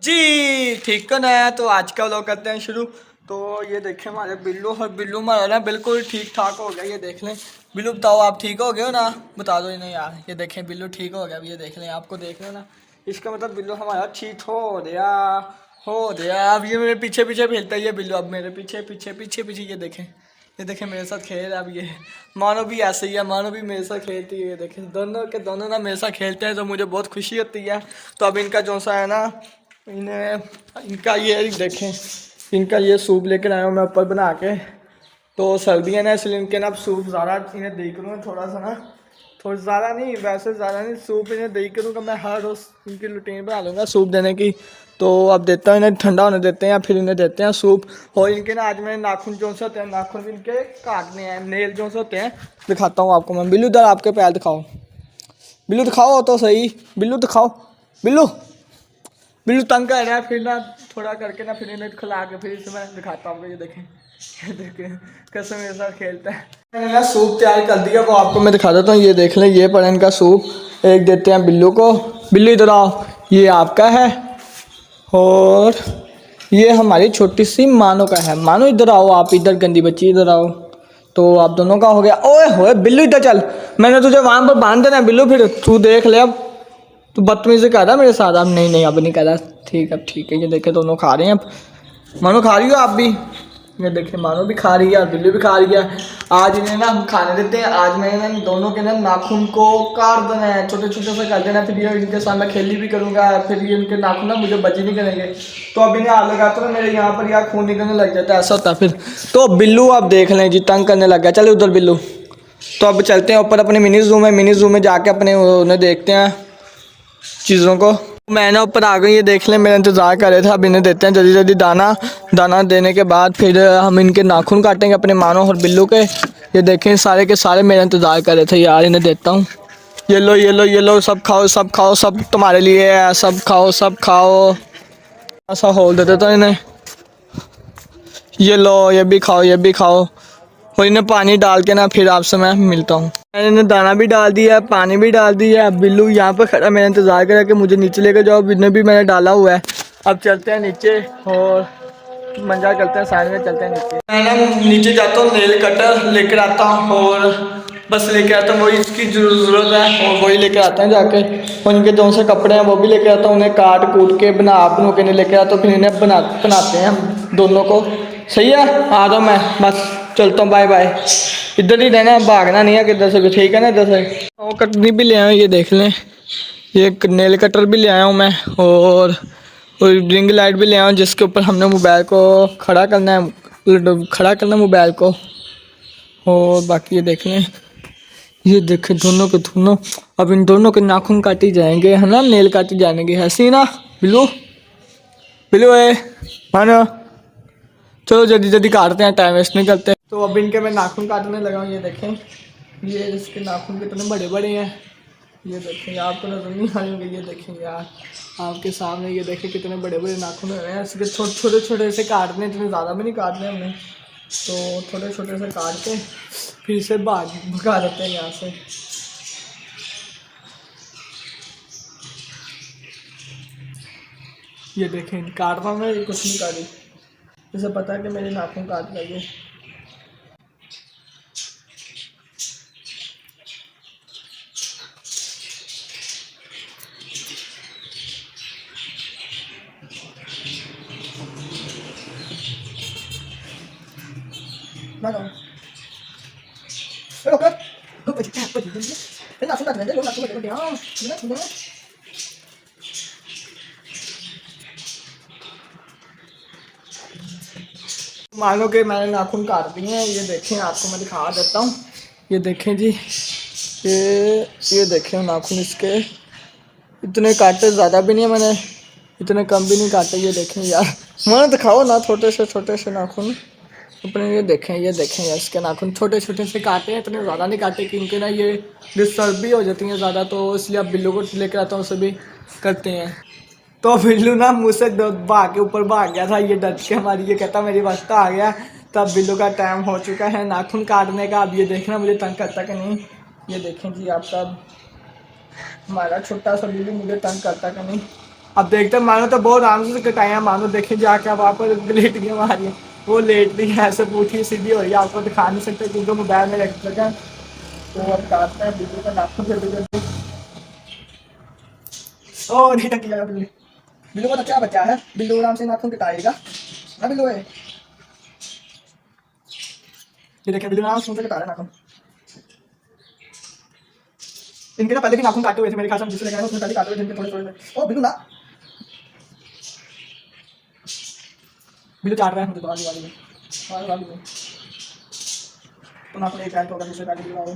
जी ठीक है ना। तो आज का व्लॉग करते हैं शुरू। तो ये देखें हमारे बिल्लू, और बिल्लू हमारा ना बिल्कुल ठीक ठाक हो गया। ये देख लें बिल्लू, बताओ आप ठीक हो गए हो ना? बता दो नहीं यार। ये देखें बिल्लू ठीक हो गया। ये देख लें, आपको देख लें ना, इसका मतलब बिल्लू हमारा ठीक हो गया। अब ये मेरे पीछे पीछे खेलता है ये बिल्लू, अब मेरे पीछे पीछे पीछे पीछे। ये देखें मेरे साथ खेल रहा है। अब ये मानो भी ऐसे ही है, मानो भी मेरे साथ खेलती है। ये देखें दोनों के दोनों ना मेरे साथ खेलते हैं, तो मुझे बहुत खुशी होती है। तो अब इनका जो सा है ना, इनका ये देखें, इनका ये सूप लेकर आया हूँ मैं ऊपर बना के। तो सर्दी है ना, इसलिए इनके ना अब सूप ज़्यादा इन्हें दे करूँगा थोड़ा सा ना, थोड़ा ज़्यादा नहीं, वैसे ज़्यादा नहीं, सूप इन्हें दे करूँगा मैं। हर रोज़ इनकी रूटीन बना लूँगा सूप देने की। तो अब देता हूँ इन्हें, ठंडा होने देते हैं या फिर इन्हें देते हैं सूप। और इनके ना आज मैंने नाखून जो से होते हैं, नाखून भी इनके काटने हैं, नेल जो से होते हैं। दिखाता हूँ आपको मैं। बिल्लू इधर आपके पैर दिखाओ, बिल्लू दिखाओ तो सही, बिल्लू दिखाओ। बिल्लू बिल्लू तंग कर रहा है, फिर ना थोड़ा करके ना फिर इन्हें खिला के फिर इसे मैं दिखाता हूँ। ये देखें कैसे मेरे साथ खेलता है। मैंने ना सूप तैयार कर दिया, वो आपको मैं दिखा देता हूँ। ये देख लें, ये पड़ा इनका सूप। एक देते हैं बिल्लू को। बिल्लू इधर आओ, ये आपका है और ये हमारी छोटी सी मानो का है। मानो इधर आओ, आप इधर गंदी बच्ची इधर आओ। तो आप दोनों का हो गया। ओए होए बिल्लू इधर चल, मैंने तुझे वहाँ पर बांध देना बिल्लू, फिर तू देख ले। अब तू बदतमीजी कर रहा मेरे साथ। अब नहीं नहीं, अब नहीं कर रहा। ठीक है ठीक है। ये देखे दोनों खा रहे हैं। अब मानो खा रही हो आप भी। ये देखे मानो भी खा रही है और बिल्लू भी खा रही है। आज इन्हें ना हम खाने देते हैं। आज मैंने ना दोनों के ना नाखून को काट देना है, छोटे छोटे से कर देना। फिर ये इनके साथ मैं खेली भी करूँगा, फिर ये इनके नाखून ना मुझे बची नहीं करेंगे। तो अब इन्हें हाथ लगाते ना मेरे यहाँ पर यार खून निकलने लग जाता है, ऐसा होता है फिर। तो बिल्लू आप देख लें जी, तंग करने लग गया। चले उधर बिल्लू। तो अब चलते हैं ऊपर अपने मिनी ज़ू में। मिनी ज़ू में जाके अपने उन्हें देखते हैं चीज़ों को। मैं ना ऊपर आ गई, ये देख लें मेरा इंतज़ार कर रहे थे। अब इन्हें देते हैं जल्दी जल्दी दाना। दाना देने के बाद फिर हम इनके नाखून काटेंगे अपने मानो और बिल्लू के। ये देखें सारे के सारे मेरा इंतज़ार कर रहे थे यार। इन्हें देता हूँ, ये लो ये लो ये लो, सब खाओ सब खाओ, सब तुम्हारे लिए है, सब खाओ सब खाओ। ऐसा होल दे देता हूँ इन्हें, ये लो ये भी खाओ ये भी खाओ। और इन्हें पानी डाल के ना फिर आपसे मैं मिलता हूँ। मैंने इन्हें दाना भी डाल दिया है, पानी भी डाल दिया है। बिल्लू यहाँ पर खड़ा मेरा इंतज़ार कर रहा है कि मुझे नीचे लेकर जाओ। इन्हें भी मैंने डाला हुआ है। अब चलते हैं नीचे और मंजा करते हैं, साइड में चलते हैं नीचे। मैं ना नीचे जाता हूँ, नेल कटर लेकर आता हूँ और बस लेके आता हूँ, वही इसकी ज़रूरत है और वही लेकर आते हैं जाके। और इनके जो से कपड़े हैं वो भी लेकर आता हूँ, उन्हें काट कूट के बना के नहीं लेकर आता हूँ। फिर इन्हें बनाते हैं हम दोनों को। सही है, आ रहा हूँ मैं, बस चलता हूँ, बाय बाय। इधर ही रहना, भागना नहीं है किधर से भी, ठीक है ना? इधर से और कटनी भी ले आया हूँ, ये देख लें। ये नेल कटर भी ले आया हूँ मैं और रिंग लाइट भी ले आया हूँ, जिसके ऊपर हमने मोबाइल को खड़ा करना है मोबाइल को। और बाकी ये देख लें, ये देखें दोनों के दोनों। अब इन दोनों के नाखून काटे जाएंगे, है ना, नेल काटे जाएंगे। हंसी ना बिल्लू, बिल्लू है मानो। चलो जल्दी जल्दी काटते हैं, टाइम वेस्ट नहीं करते। तो अब इनके मैं नाखून काटने लगा हूँ। ये देखें, ये इसके नाखून कितने बड़े बड़े हैं। ये देखें, आपको नजर नहीं आएंगे। ये देखें यार आपके सामने, ये देखें कितने बड़े बड़े नाखून हैं। इसके छोटे छोटे से काटने, इतने ज़्यादा भी नहीं काटने हमने। तो छोटे छोटे से काट के फिर से भगा देते हैं यहाँ से। ये देखें काट रहा हूँ मैं, ये कुछ नहीं काटी। इसे पता है कि मेरे नाखून काट लेंगे। मानो कि मैंने नाखून काट दिए हैं। ये देखें, आपको मैं दिखा देता हूँ। ये देखें जी, ये देखें नाखून इसके इतने काटे, ज़्यादा भी नहीं है मैंने, इतने कम भी नहीं काटे। ये देखें यार, मैंने दिखाओ ना छोटे से नाखून अपने। ये देखें यार, इसके नाखून छोटे छोटे से काटे हैं, इतने ज़्यादा नहीं काटे क्योंकि ना ये डिस्टर्ब भी हो जाती हैं ज़्यादा। तो इसलिए अब बिल्लू को लेकर आता हूँ, उसे भी करते हैं। तो बिल्लू ना मुझसे भाग के ऊपर भाग गया था, ये डर के हमारी, ये कहता मेरी वास्ता आ गया। तब बिल्लू का टाइम हो चुका है नाखून काटने का। अब ये देखना मुझे तंग करता कि नहीं। ये देखें जी आपका हमारा छोटा सा बिल्लू मुझे तंग करता कि नहीं। अब देखते हैं, मानो तो बहुत आराम से कटाए हैं, मानो देखें जाके अब आप लेट गई हमारी, वो लेट रही है ऐसे पूछी सीधी हो रही है, आपको दिखा नहीं सकते क्योंकि मोबाइल में रख सकें। तो अब काटते हैं बिल्लू का नाखून जल्दी जल्दी। ओ नहीं टकी लगा बिल्लू, बिल्लू का तो क्या बचा है, बिल्लू आराम से नाखून कटाएगा ना बिल्लू है। ये देखिए बिल्लू आराम से कटा रहा है नाखून। इनके तो पहले भी नाखून काटे हुए थे मेरे ख्याल से, हम जिससे लगाए उसमें पहले काटे हुए थे इनके थोड़े थोड़े। ओ बिल्लू ना, बिल्लू चाट रहा है मुझे, तो वाली वाली में वाली वाली में तो नाखून एक टाइट होगा दूसरे टाइट लगाओ।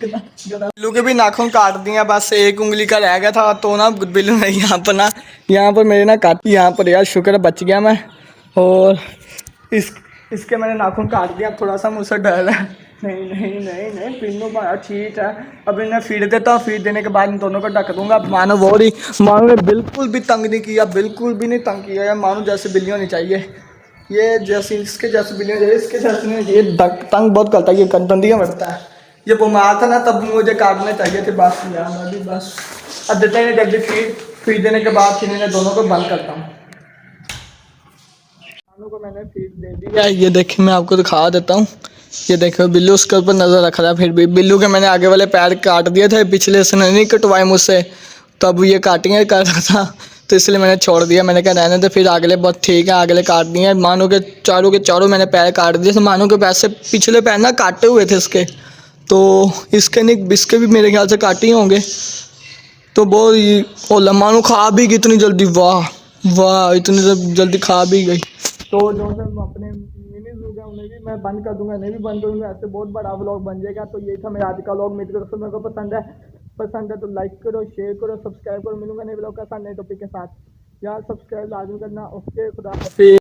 बिल्लू के भी नाखून काट दिए, बस एक उंगली का रह गया था तो ना बिल्लू ने यहाँ पर मेरे ना काट, यहाँ पर यार शुक्र है बच गया मैं। और इसके मैंने नाखून काट दिया, थोड़ा सा मुझसे डर है। नहीं नहीं नहीं नहीं पिन्नू बड़ा ठीक है। अब इन्हें फीड देता हूँ, फीड देने के बाद इन दोनों को ढक दूंगा। मानो वो रही, मानो ने बिल्कुल भी तंग नहीं किया, बिल्कुल भी नहीं तंग किया यार, मानो जैसे बिल्ली होनी चाहिए। ये जैसे इसके जैसे बिल्ली होनी चाहिए, इसके जैसे नहीं, ये तंग बहुत करता है, ये दंदियाँ बढ़ता है। ये बीमार था ना तब मुझे काटने चाहिए थे, बस यार मैं भी बस अब देते हैं जल्दी फीड देने के बाद फिर इन्हें दोनों को बंद करता हूँ। दोनों को मैंने फीड दे दिया, ये देखिए मैं आपको दिखा देता हूँ। ये देखो बिल्लू उसके ऊपर नज़र रख रहा है, फिर भी बिल्लू के मैंने आगे वाले पैर काट दिए थे, पिछले से नहीं कटवाए मुझसे, तब ये काटिंग कर रहा था तो इसलिए मैंने छोड़ दिया। मैंने कहा रहने तो फिर अगले बहुत ठीक है, अगले काट दिए। मानो के चारों मैंने पैर काट दिए थे, मानो के पैर से पिछले पैर ना काटे हुए थे इसके, तो इसके भी मेरे ख्याल से काटे ही होंगे। तो बहुत ओला मानो खा भी गई इतनी जल्दी, वाह वाह इतनी जल्दी खा भी गई। तो जो है अपने मिनीज हो गया उन्हें भी मैं बंद कर दूंगा, नहीं भी बंद करूँगा, ऐसे बहुत बड़ा व्लॉग बन जाएगा। तो यही था मेरा आज का व्लॉग, मेरी तरफ से मेरे को पसंद है तो लाइक करो, शेयर करो, सब्सक्राइब करो। मिलूंगा नए व्लॉग के साथ, नए टॉपिक के साथ। यार सब्सक्राइब लाजमी करना। ओके खुदा हाफिज़।